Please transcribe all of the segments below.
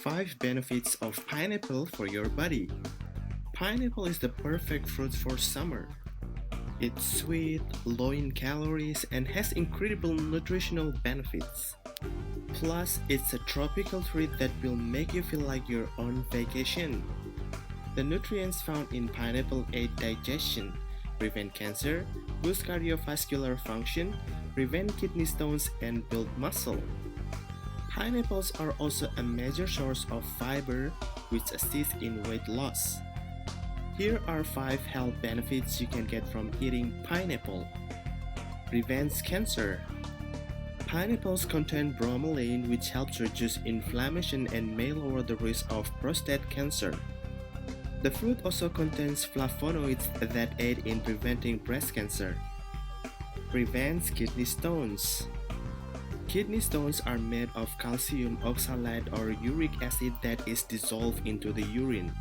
5 benefits of pineapple for your body. Pineapple is the perfect fruit for summer. It's sweet, low in calories, and has incredible nutritional benefits. Plus, it's a tropical treat that will make you feel like you're on vacation. The nutrients found in pineapple aid digestion, prevent cancer, boost cardiovascular function, prevent kidney stones, and build muscle. Pineapples are also a major source of fiber, which assists in weight loss. Here are 5 health benefits you can get from eating pineapple. Prevents cancer. Pineapples contain bromelain, which helps reduce inflammation and may lower the risk of prostate cancer. The fruit also contains flavonoids that aid in preventing breast cancer. Prevents kidney stones. Kidney stones are made of calcium oxalate or uric acid that is dissolved into the urine.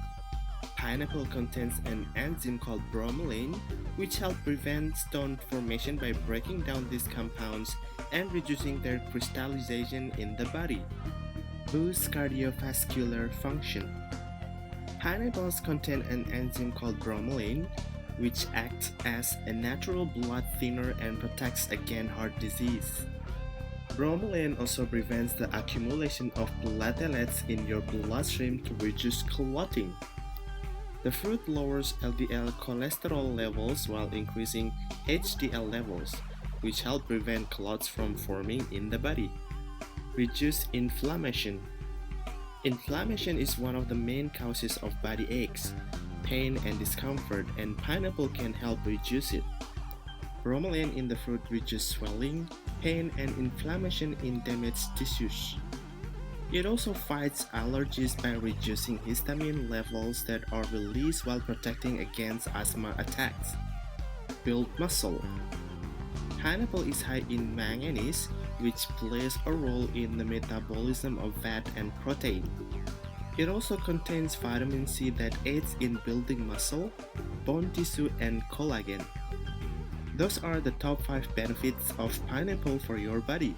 Pineapple contains an enzyme called bromelain, which helps prevent stone formation by breaking down these compounds and reducing their crystallization in the body. Boosts cardiovascular function. Pineapples contain an enzyme called bromelain, which acts as a natural blood thinner and protects against heart disease. Bromelain also prevents the accumulation of platelets in your bloodstream to reduce clotting. The fruit lowers LDL cholesterol levels while increasing HDL levels, which help prevent clots from forming in the body. Reduce inflammation. Inflammation is one of the main causes of body aches, pain, and discomfort, and pineapple can help reduce it. Bromelain in the fruit reduces swelling, pain, and inflammation in damaged tissues. It also fights allergies by reducing histamine levels that are released while protecting against asthma attacks. Build muscle. Pineapple is high in manganese, which plays a role in the metabolism of fat and protein. It also contains vitamin C that aids in building muscle, bone tissue, and collagen. Those are the top 5 benefits of pineapple for your body.